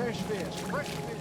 Fresh fish, fresh fish.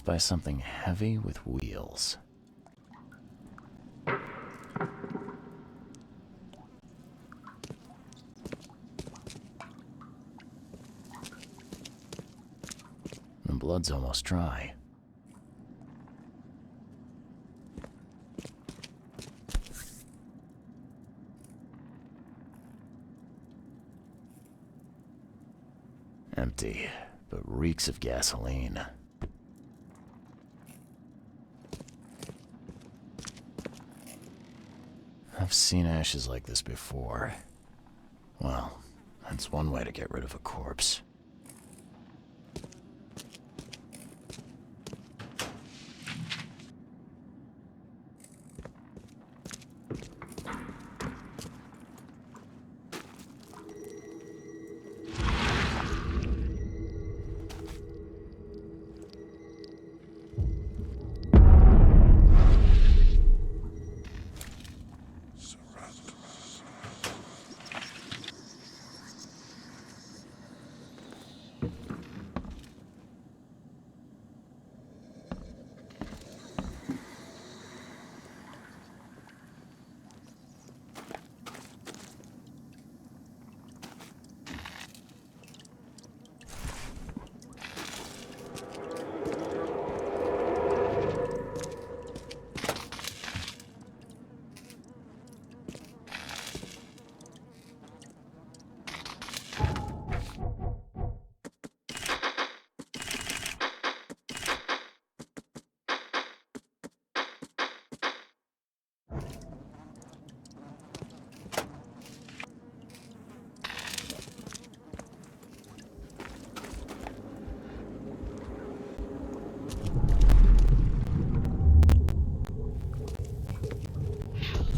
off by something heavy with wheels. The blood's almost dry. Empty, but reeks of gasoline. I've seen ashes like this before. Well, that's one way to get rid of a corpse.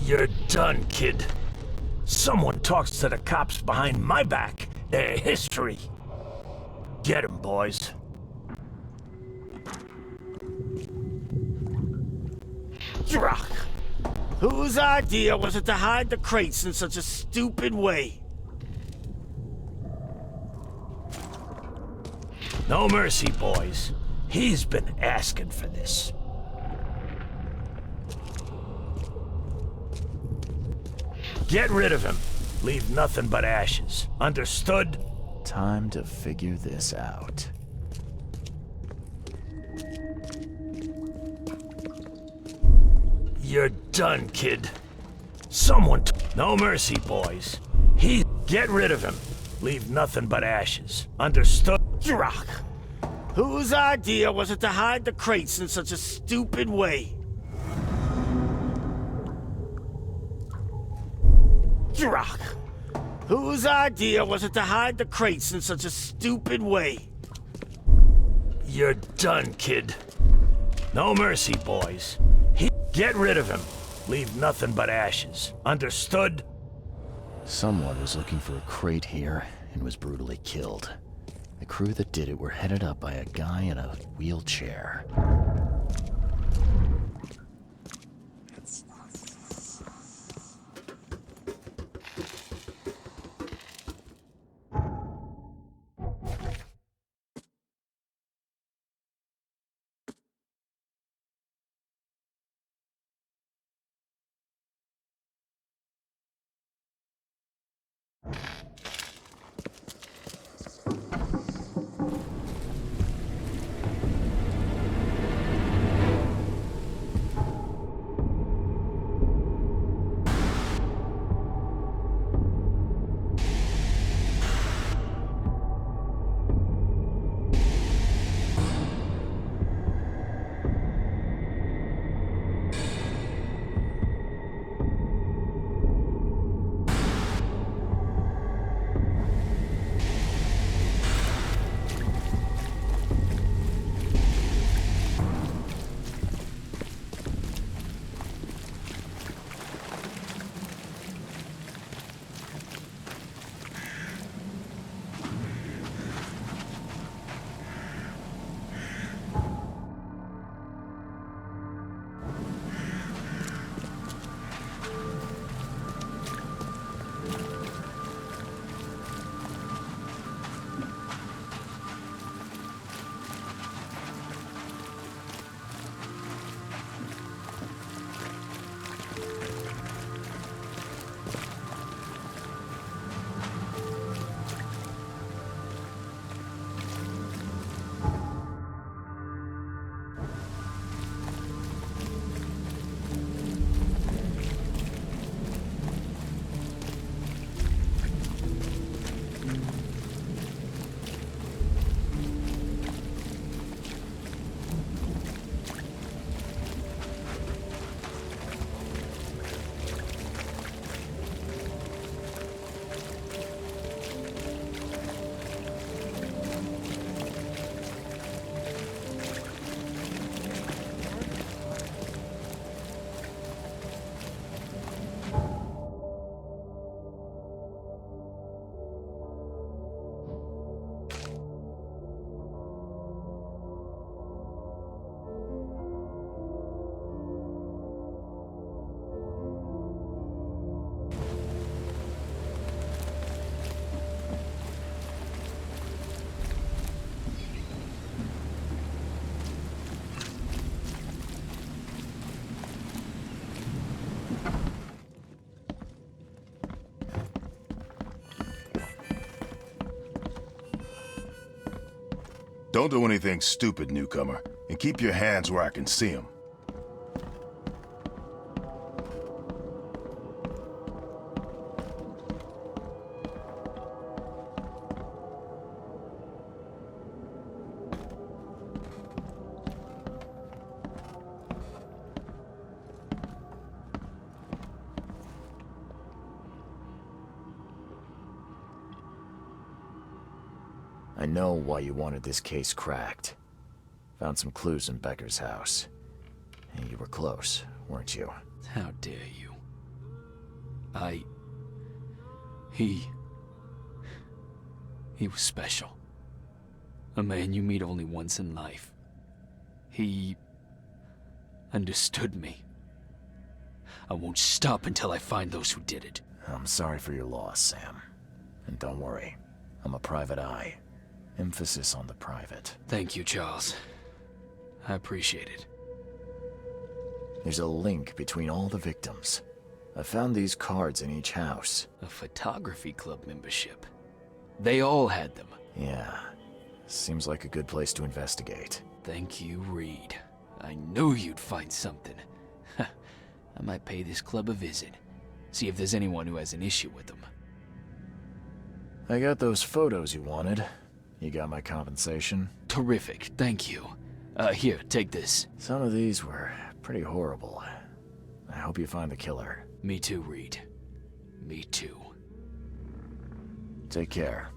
You're done, kid. Someone talks to the cops behind my back. Their history. Get 'em, boys. Druck! Whose idea was it to hide the crates in such a stupid way? No mercy, boys. He's been asking for this. Get rid of him. Leave nothing but ashes. Understood? Time to figure this out. You're done, kid. No mercy, boys. Get rid of him. Leave nothing but ashes. Understood? Druck! Whose idea was it to hide the crates in such a stupid way? Druck! Whose idea was it to hide the crates in such a stupid way? You're done, kid. No mercy, boys. Get rid of him. Leave nothing but ashes. Understood? Someone was looking for a crate here and was brutally killed. The crew that did it were headed up by a guy in a wheelchair. Don't do anything stupid, newcomer, and keep your hands where I can see them. I know why you wanted this case cracked. Found some clues in Becker's house. And you were close, weren't you? How dare you? He was special. A man you meet only once in life. He understood me. I won't stop until I find those who did it. I'm sorry for your loss, Sam. And don't worry, I'm a private eye. Emphasis on the private. Thank you, Charles. I appreciate it. There's a link between all the victims. I found these cards in each house. A photography club membership. They all had them. Yeah. Seems like a good place to investigate. Thank you, Reed. I knew you'd find something. I might pay this club a visit. See if there's anyone who has an issue with them. I got those photos you wanted. You got my compensation? Terrific, thank you. Here, take this. Some of these were pretty horrible. I hope you find the killer. Me too, Reed. Me too. Take care.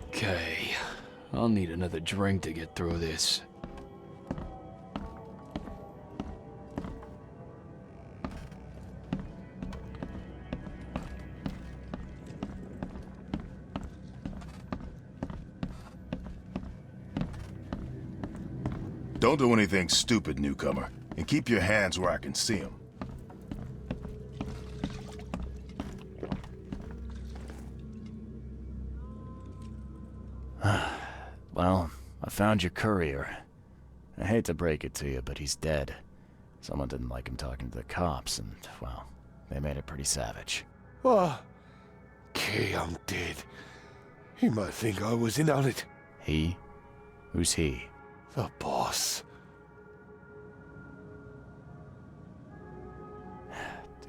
Okay, I'll need another drink to get through this. Don't do anything stupid, newcomer, and keep your hands where I can see them. Well, I found your courier. I hate to break it to you, but he's dead. Someone didn't like him talking to the cops, and, well, they made it pretty savage. Oh, okay, I'm dead. He might think I was in on it. He? Who's he? The boss.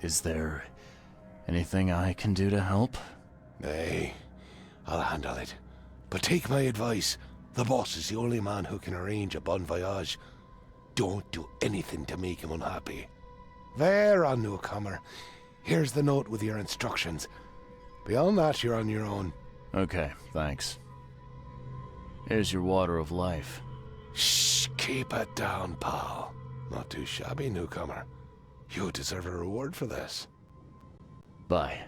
Is there anything I can do to help? Nay, I'll handle it. But take my advice. The boss is the only man who can arrange a bon voyage. Don't do anything to make him unhappy. There, on newcomer. Here's the note with your instructions. Beyond that, you're on your own. Okay, thanks. Here's your water of life. Shh, keep it down, pal. Not too shabby, newcomer. You deserve a reward for this. Bye.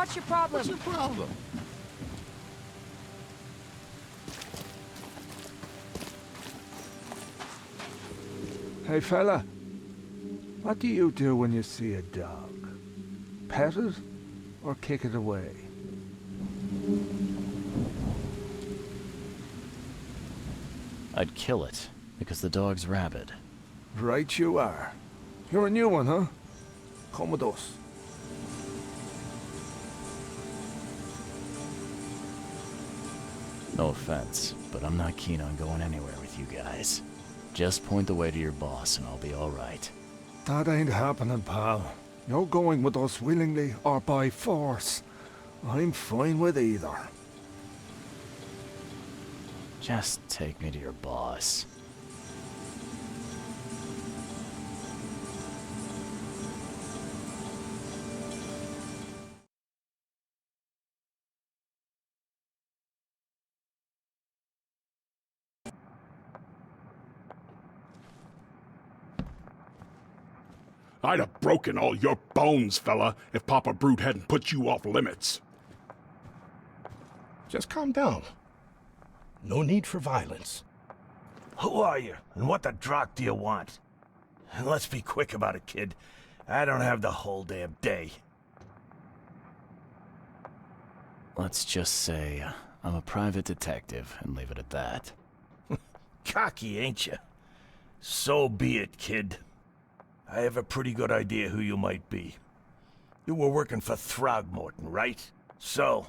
What's your problem? What's your problem? Hey fella, what do you do when you see a dog? Pet it or kick it away? I'd kill it, because the dog's rabid. Right you are. You're a new one, huh? Come with us. No offense, but I'm not keen on going anywhere with you guys. Just point the way to your boss and I'll be alright. That ain't happening, pal. You're going with us willingly or by force. I'm fine with either. Just take me to your boss. I'd have broken all your bones, fella, if Papa Brute hadn't put you off limits. Just calm down. No need for violence. Who are you, and what the drock do you want? And let's be quick about it, kid. I don't have the whole damn day. Let's just say I'm a private detective and leave it at that. Cocky, ain't you? So be it, kid. I have a pretty good idea who you might be. You were working for Throgmorton, right? So,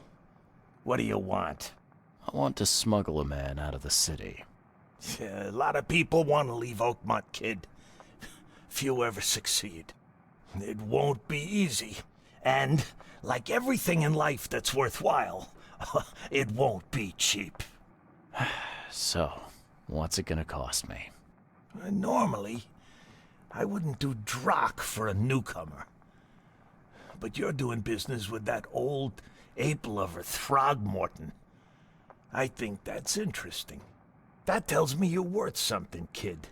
what do you want? I want to smuggle a man out of the city. A lot of people want to leave Oakmont, kid. Few ever succeed. It won't be easy. And, like everything in life that's worthwhile, it won't be cheap. So, what's it gonna cost me? Normally, I wouldn't do drock for a newcomer. But you're doing business with that old ape-lover Throgmorton. I think that's interesting. That tells me you're worth something, kid.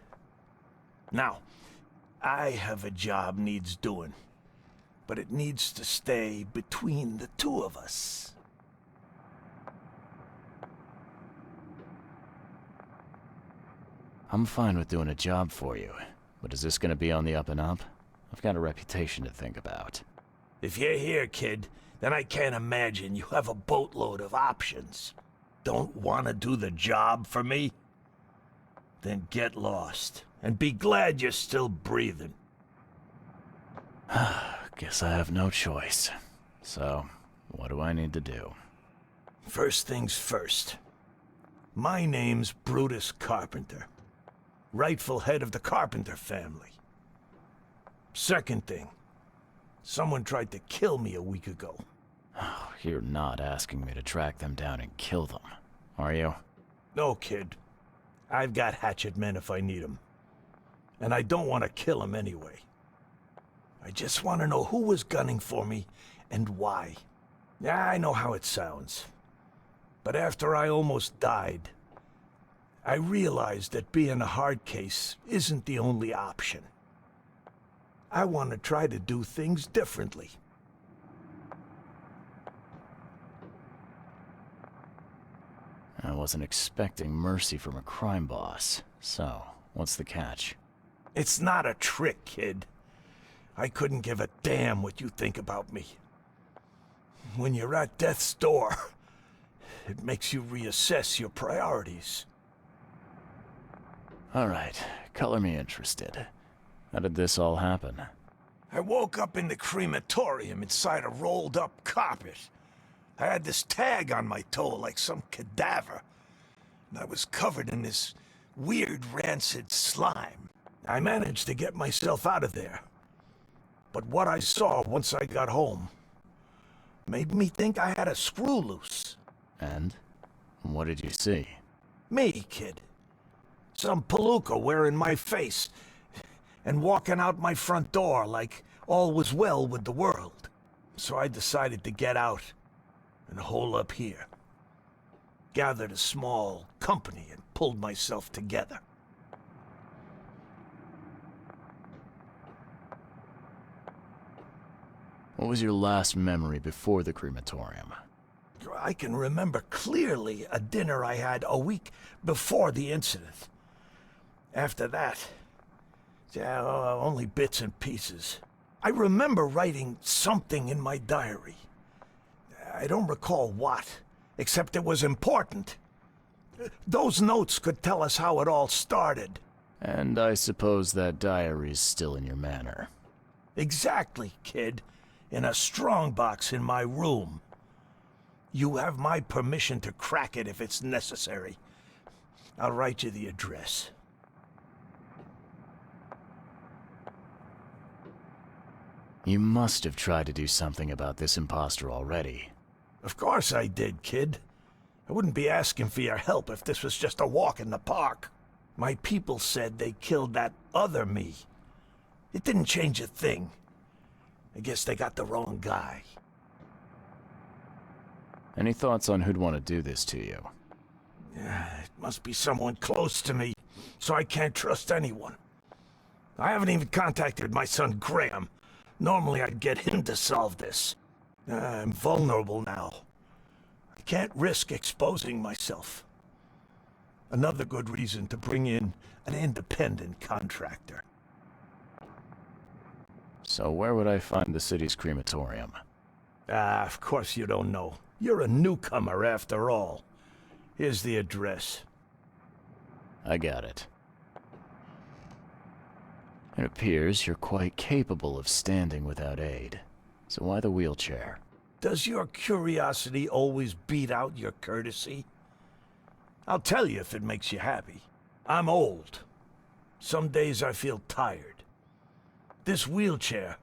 Now, I have a job needs doing, but it needs to stay between the two of us. I'm fine with doing a job for you, but is this gonna be on the up and up? I've got a reputation to think about. If you're here, kid, then I can't imagine you have a boatload of options. Don't want to do the job for me? Then get lost, and be glad you're still breathing. Guess I have no choice. So, what do I need to do? First things first. My name's Brutus Carpenter, rightful head of the Carpenter family. Second thing, someone tried to kill me a week ago. You're not asking me to track them down and kill them, are you? No, kid. I've got hatchet men if I need them. And I don't want to kill them anyway. I just want to know who was gunning for me and why. Yeah, I know how it sounds. But after I almost died, I realized that being a hard case isn't the only option. I want to try to do things differently. I wasn't expecting mercy from a crime boss. So, what's the catch? It's not a trick, kid. I couldn't give a damn what you think about me. When you're at death's door, it makes you reassess your priorities. Alright, color me interested. How did this all happen? I woke up in the crematorium inside a rolled-up carpet. I had this tag on my toe like some cadaver, and I was covered in this weird rancid slime. I managed to get myself out of there. But what I saw once I got home made me think I had a screw loose. And? What did you see? Me, kid. Some palooka wearing my face and walking out my front door like all was well with the world. So I decided to get out and hole up here. Gathered a small company and pulled myself together. What was your last memory before the crematorium? I can remember clearly a dinner I had a week before the incident. After that, only bits and pieces. I remember writing something in my diary. I don't recall what, except it was important. Those notes could tell us how it all started. And I suppose that diary's still in your manor. Exactly, kid. In a strongbox in my room. You have my permission to crack it if it's necessary. I'll write you the address. You must have tried to do something about this imposter already. Of course I did, kid. I wouldn't be asking for your help if this was just a walk in the park. My people said they killed that other me. It didn't change a thing. I guess they got the wrong guy. Any thoughts on who'd want to do this to you? It must be someone close to me, so I can't trust anyone. I haven't even contacted my son Graham. Normally I'd get him to solve this. I'm vulnerable now. I can't risk exposing myself. Another good reason to bring in an independent contractor. So where would I find the city's crematorium? Of course you don't know. You're a newcomer after all. Here's the address. I got it. It appears you're quite capable of standing without aid. So why the wheelchair? Does your curiosity always beat out your courtesy? I'll tell you if it makes you happy. I'm old. Some days I feel tired. This wheelchair,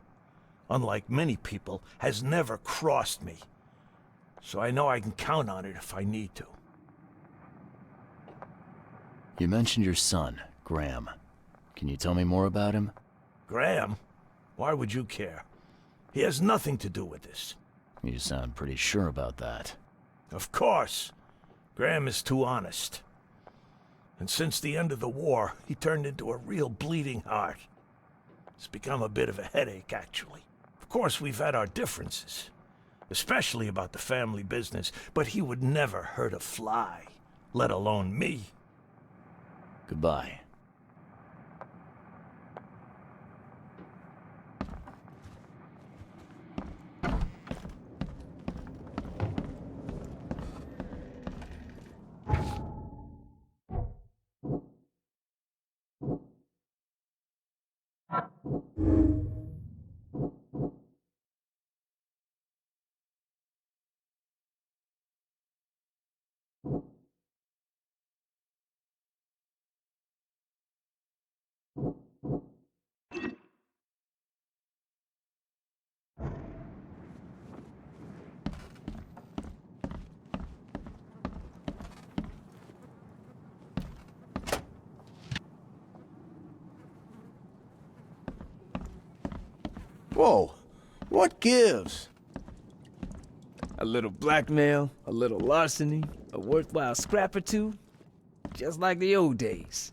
unlike many people, has never crossed me. So I know I can count on it if I need to. You mentioned your son, Graham. Can you tell me more about him? Graham? Why would you care? He has nothing to do with this. You sound pretty sure about that. Of course. Graham is too honest. And since the end of the war, he turned into a real bleeding heart. It's become a bit of a headache, actually. Of course, we've had our differences, especially about the family business, but he would never hurt a fly, let alone me. Goodbye. Whoa, what gives? A little blackmail, a little larceny, a worthwhile scrap or two. Just like the old days.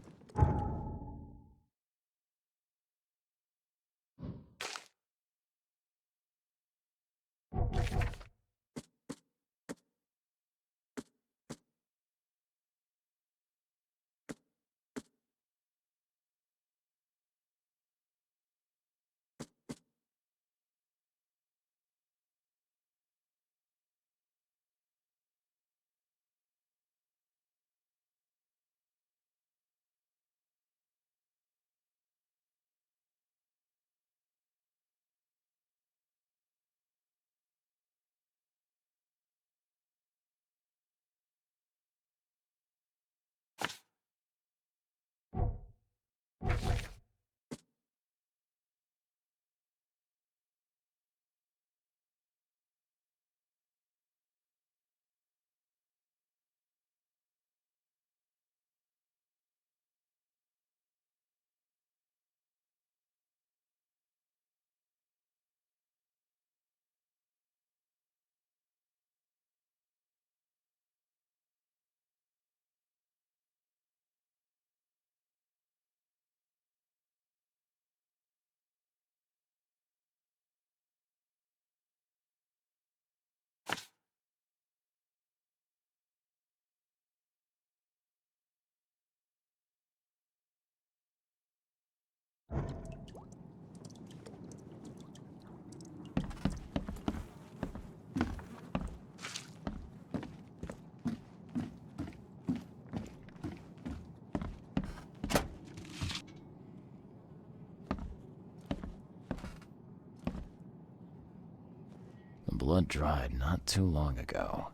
The blood dried not too long ago.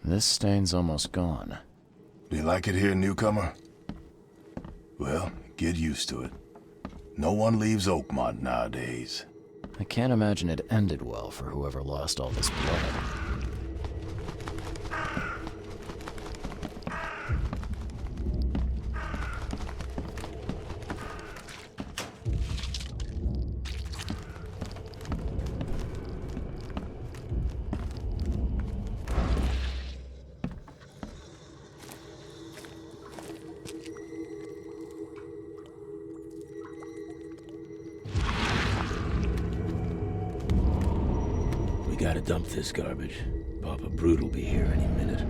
This stain's almost gone. Do you like it here, newcomer? Well, get used to it. No one leaves Oakmont nowadays. I can't imagine it ended well for whoever lost all this blood. gotta dump this garbage. Papa Brute will be here any minute.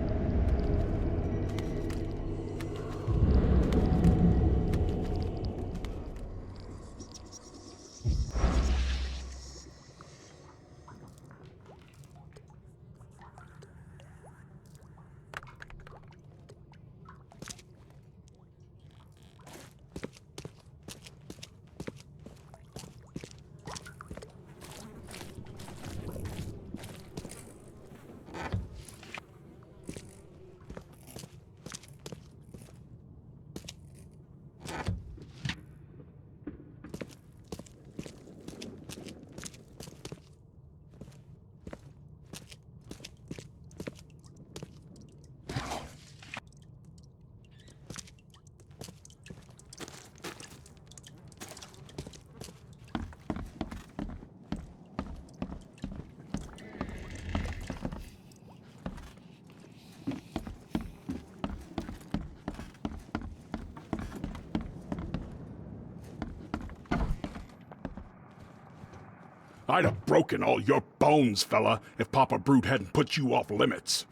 I'd have broken all your bones, fella, if Papa Brute hadn't put you off limits.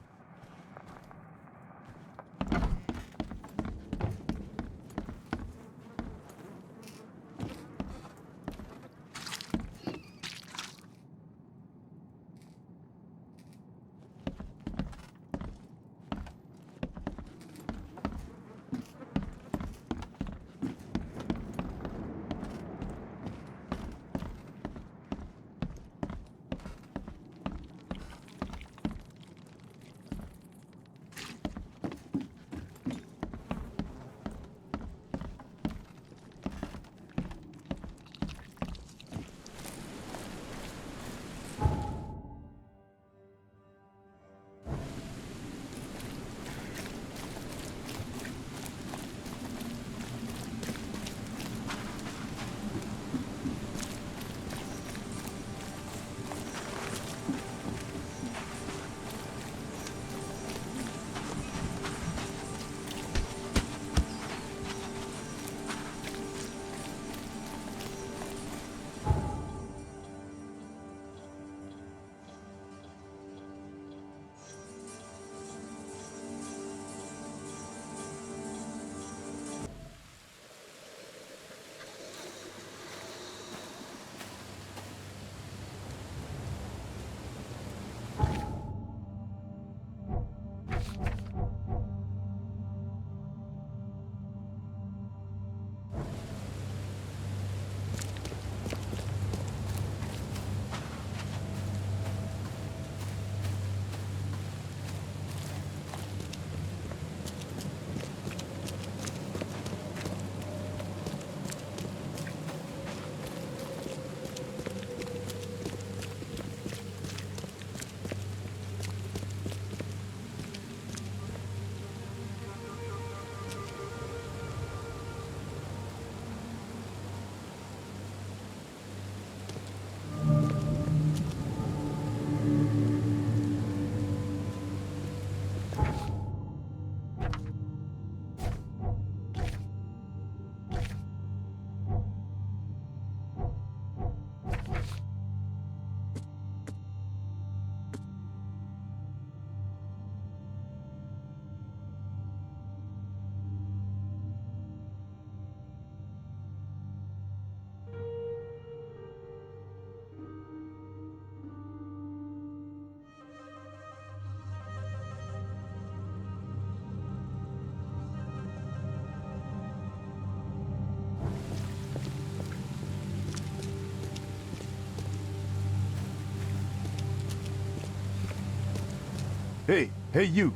Hey, you.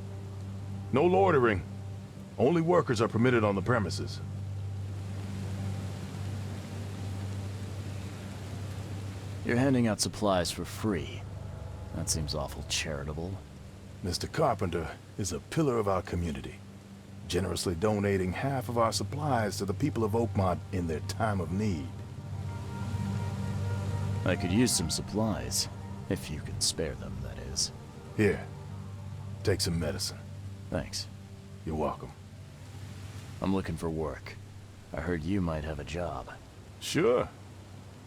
No loitering. Only workers are permitted on the premises. You're handing out supplies for free. That seems awful charitable. Mr. Carpenter is a pillar of our community, generously donating half of our supplies to the people of Oakmont in their time of need. I could use some supplies, if you can spare them, that is. Here, take some medicine. Thanks. You're welcome. I'm looking for work. I heard you might have a job. Sure.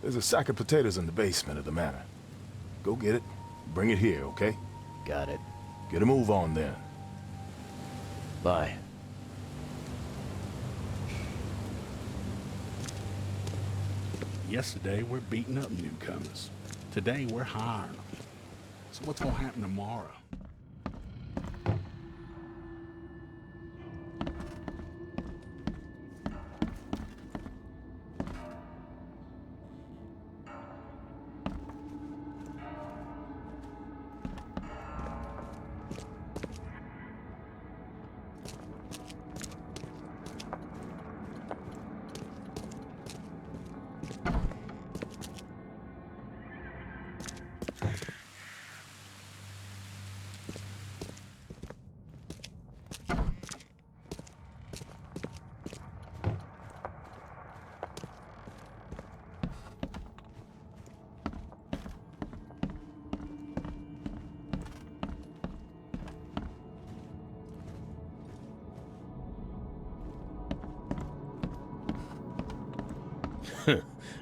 There's a sack of potatoes in the basement of the manor. Go get it, Bring it here, okay? Got it. Get a move on then. Bye. Yesterday, we're beating up newcomers. Today, we're hiring them. So what's gonna happen tomorrow?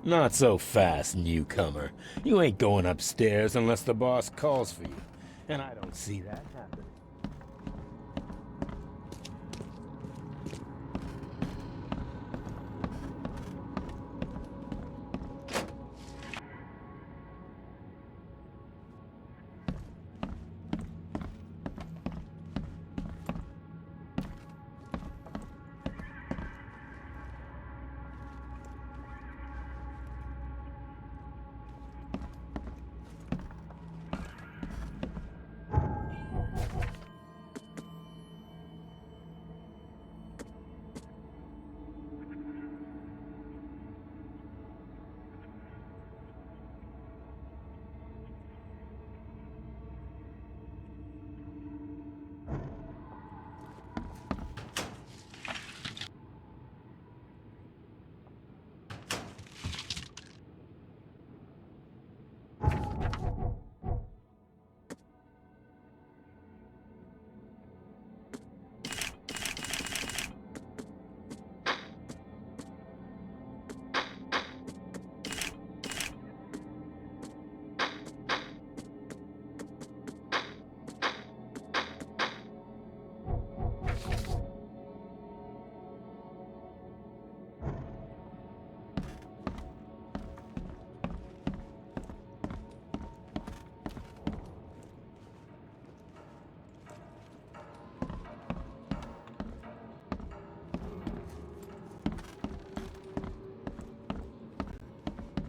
Not so fast, newcomer. You ain't going upstairs unless the boss calls for you. And I don't see that happening.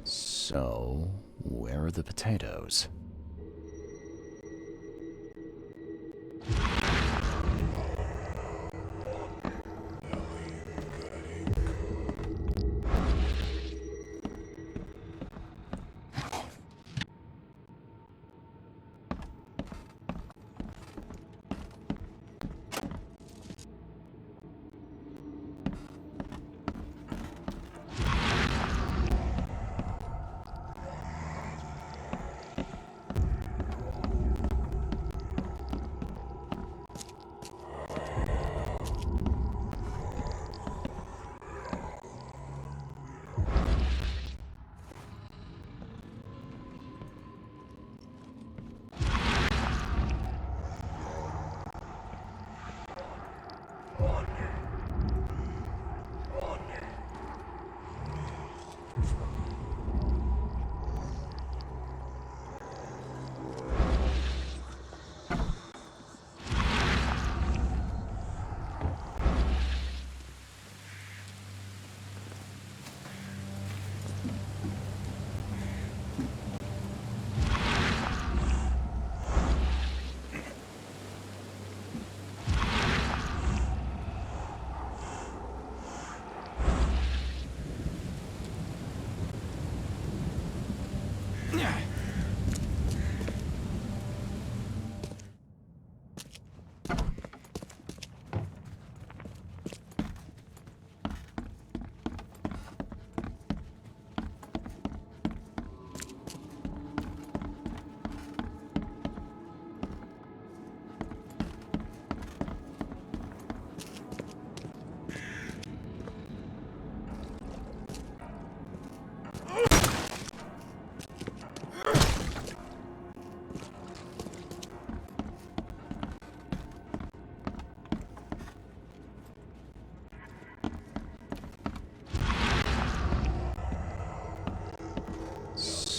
So, where are the potatoes?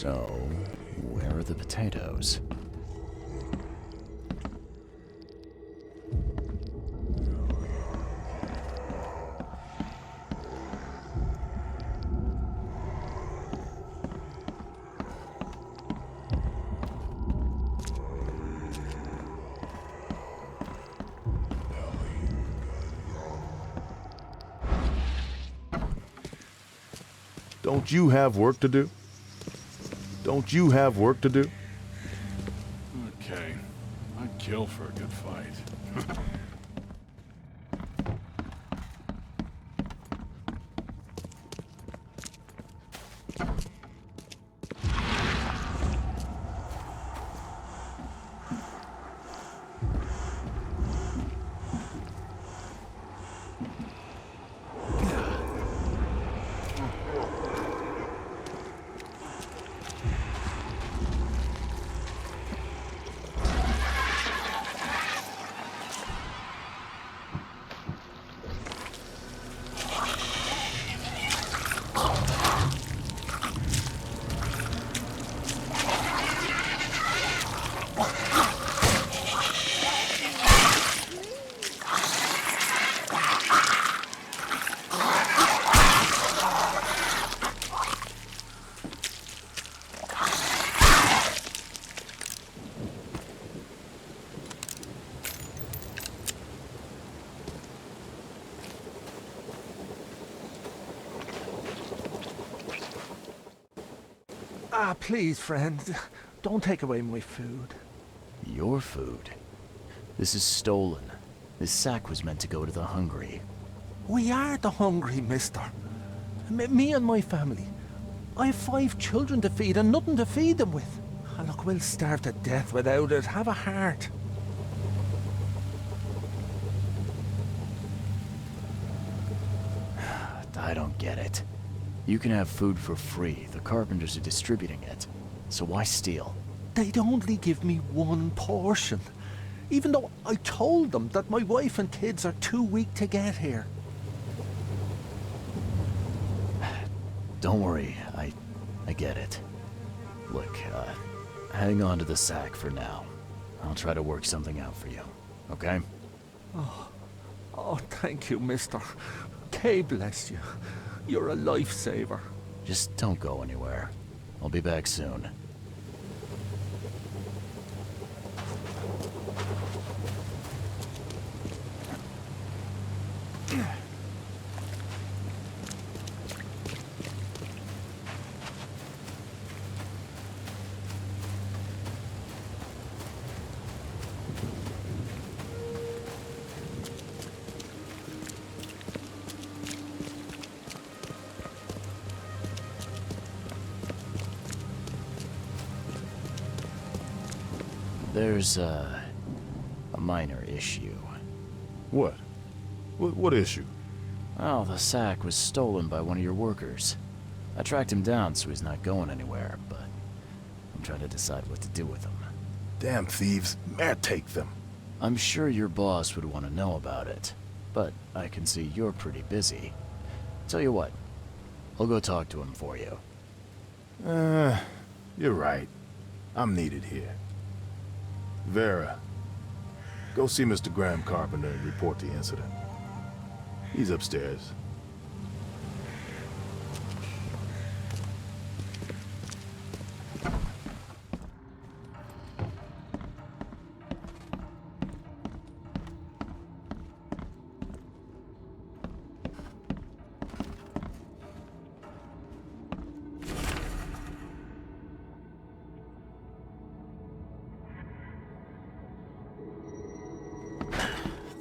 So, where are the potatoes? Don't you have work to do? Don't you have work to do? Okay. I'd kill for a good fight. Ah, please, friend. Don't take away my food. Your food? This is stolen. This sack was meant to go to the hungry. We are the hungry, mister. Me and my family. I have 5 children to feed and nothing to feed them with. And look, we'll starve to death without it. Have a heart. I don't get it. You can have food for free. The carpenters are distributing it. So why steal? They'd only give me 1 portion. Even though I told them that my wife and kids are too weak to get here. Don't worry, I get it. Look, hang on to the sack for now. I'll try to work something out for you, okay? Oh, thank you, mister. Kay bless you. You're a lifesaver. Just don't go anywhere. I'll be back soon. There's a minor issue. What? What issue? Well, the sack was stolen by one of your workers. I tracked him down so he's not going anywhere, but I'm trying to decide what to do with him. Damn thieves. May take them. I'm sure your boss would want to know about it, but I can see you're pretty busy. Tell you what, I'll go talk to him for you. You're right. I'm needed here. Vera, go see Mr. Graham Carpenter and report the incident. He's upstairs.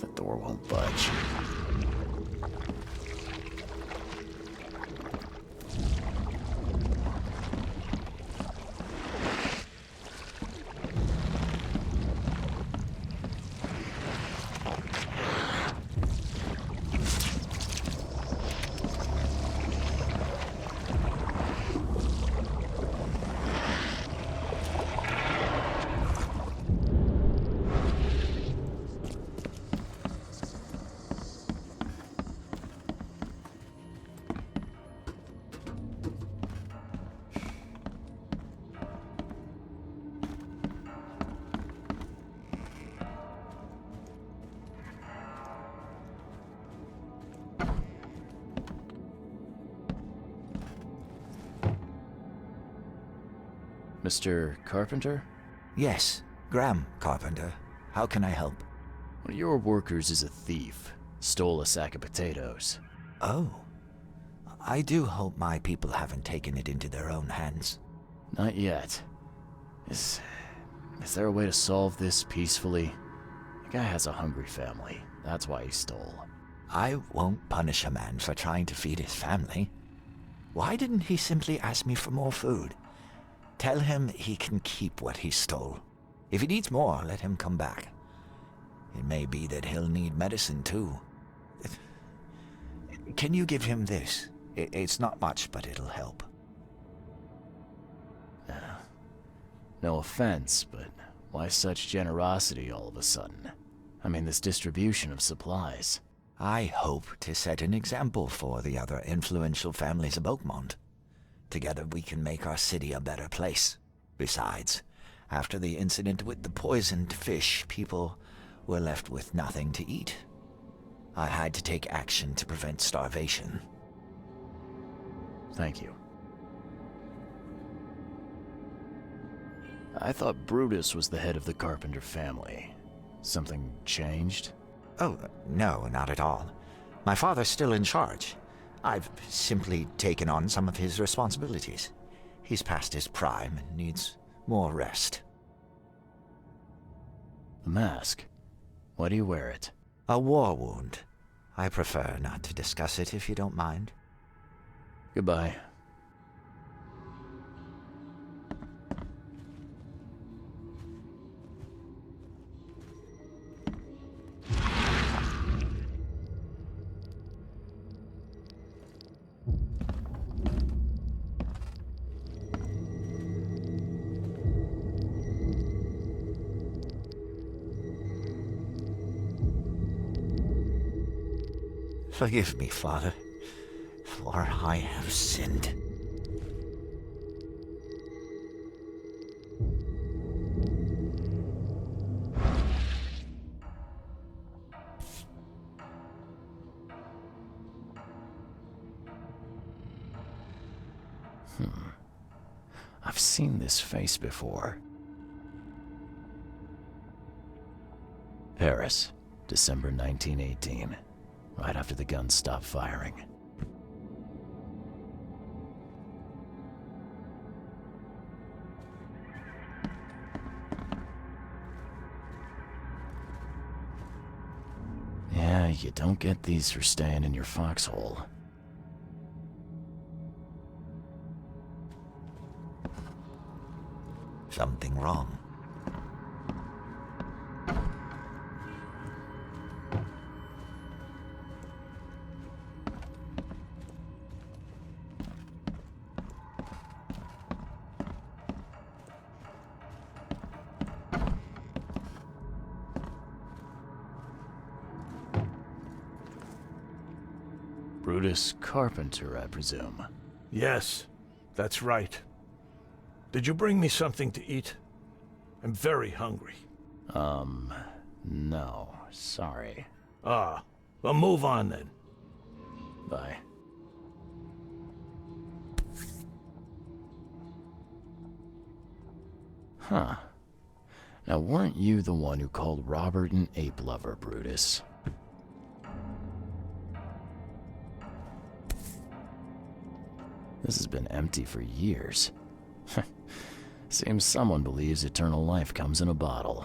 The door won't budge. Mr. Carpenter? Yes, Graham Carpenter. How can I help? One of your workers is a thief. Stole a sack of potatoes. Oh. I do hope my people haven't taken it into their own hands. Not yet. Is there a way to solve this peacefully? The guy has a hungry family. That's why he stole. I won't punish a man for trying to feed his family. Why didn't he simply ask me for more food? Tell him he can keep what he stole. If he needs more, let him come back. It may be that he'll need medicine too. Can you give him this? It's not much, but it'll help. No offense, but why such generosity all of a sudden? I mean, this distribution of supplies. I hope to set an example for the other influential families of Oakmont. Together we can make our city a better place. Besides, after the incident with the poisoned fish, people were left with nothing to eat. I had to take action to prevent starvation. Thank you. I thought Brutus was the head of the Carpenter family. Something changed? Oh, no, not at all. My father's still in charge. I've simply taken on some of his responsibilities. He's past his prime and needs more rest. The mask. Why do you wear it? A war wound. I prefer not to discuss it if you don't mind. Goodbye. Forgive me, Father, for I have sinned. I've seen this face before. Paris, December 1918. Right after the guns stopped firing. Yeah, you don't get these for staying in your foxhole. Something wrong. Brutus Carpenter, I presume. Yes, that's right. Did you bring me something to eat? I'm very hungry. No, sorry. Ah, well, move on then. Bye. Huh. Now, weren't you the one who called Robert an ape lover, Brutus? This has been empty for years. Seems someone believes eternal life comes in a bottle.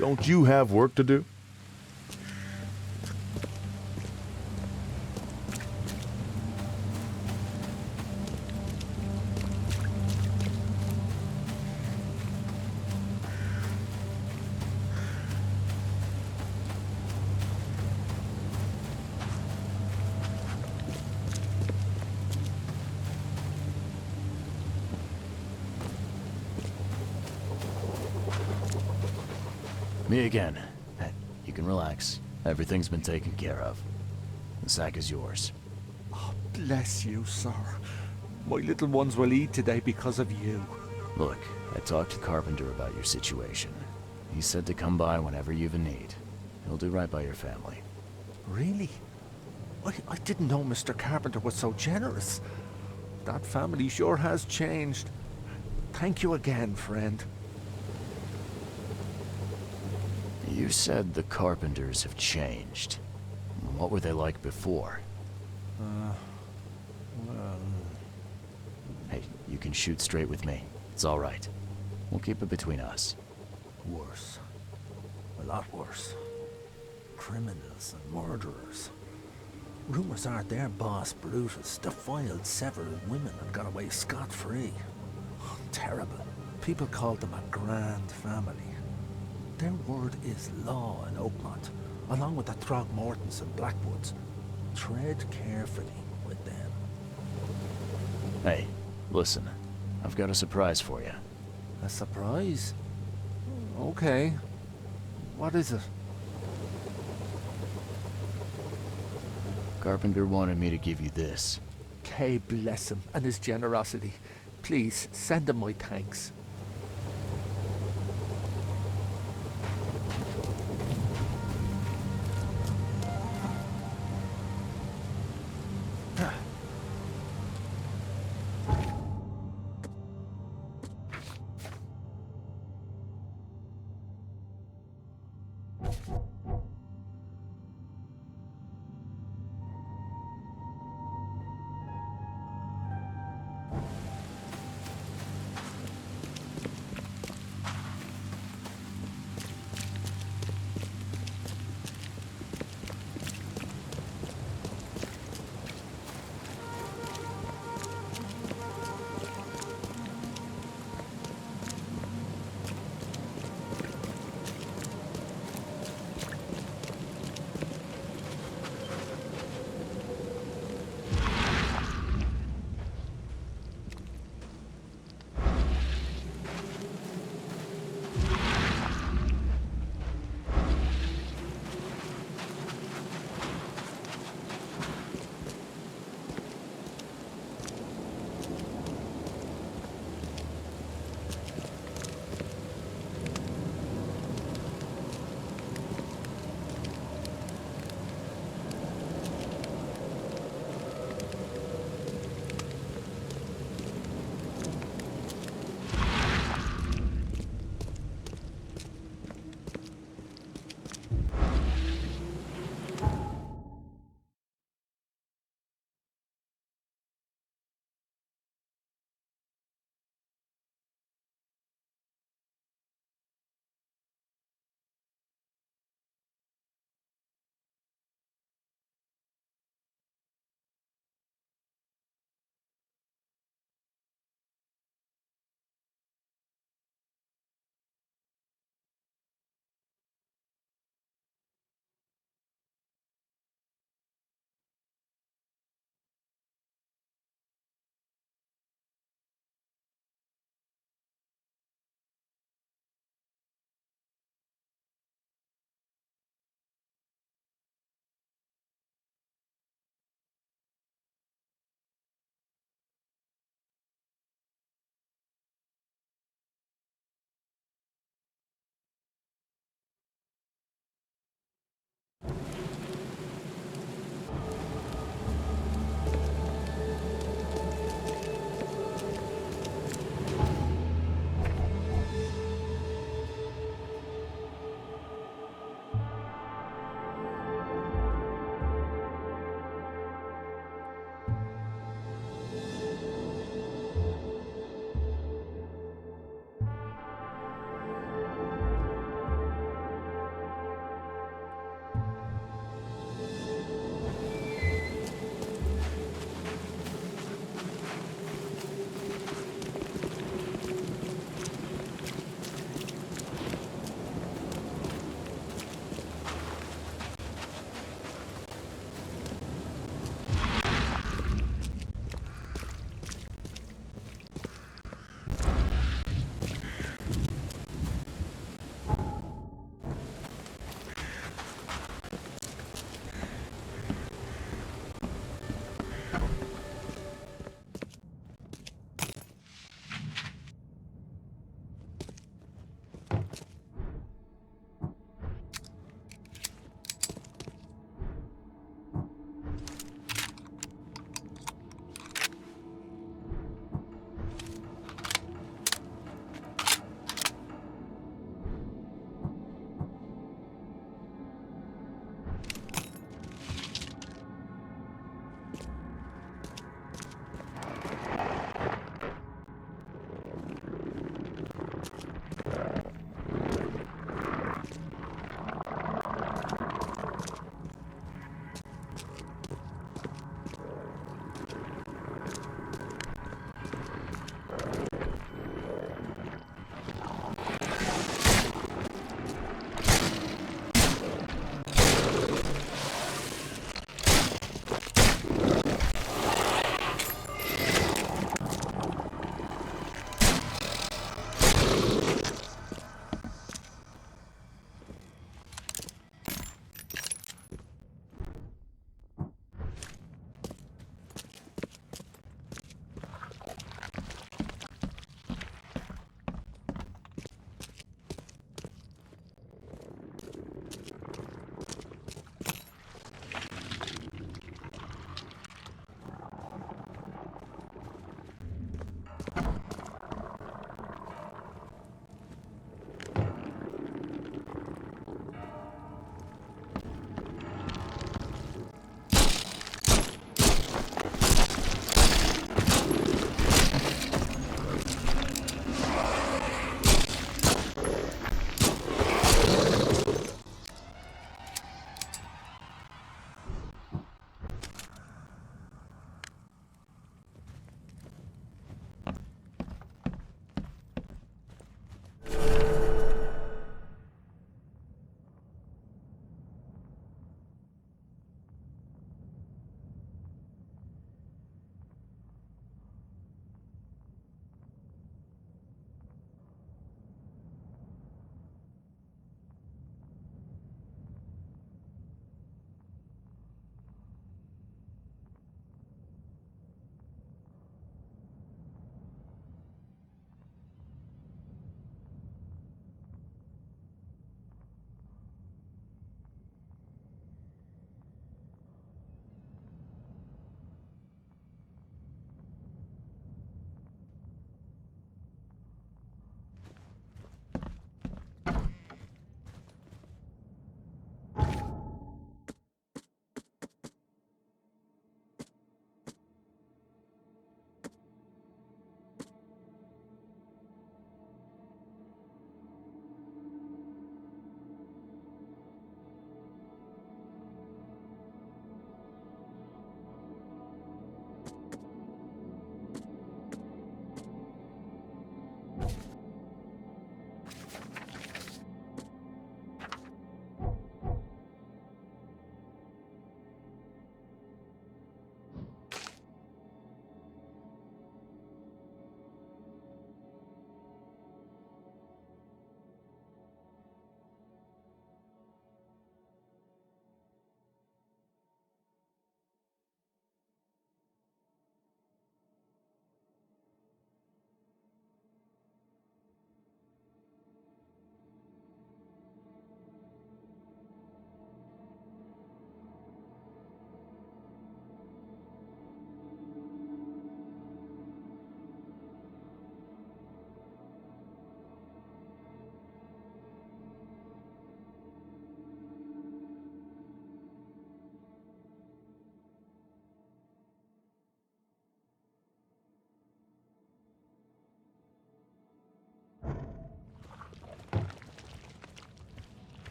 Don't you have work to do? Me again. You can relax. Everything's been taken care of. The sack is yours. Oh, bless you, sir. My little ones will eat today because of you. Look, I talked to Carpenter about your situation. He said to come by whenever you've a need. He'll do right by your family. Really? I didn't know Mr. Carpenter was so generous. That family sure has changed. Thank you again, friend. You said the Carpenters have changed. What were they like before? Well... Hey, you can shoot straight with me. It's all right. We'll keep it between us. Worse. A lot worse. Criminals and murderers. Rumors are their boss, Brutus, defiled several women and got away scot-free. Oh, terrible. People called them a grand family. Their word is law in Oakmont, along with the Throgmortons and Blackwoods. Tread carefully with them. Hey, listen. I've got a surprise for you. A surprise? Okay. What is it? Carpenter wanted me to give you this. Kay bless him and his generosity. Please, send him my thanks.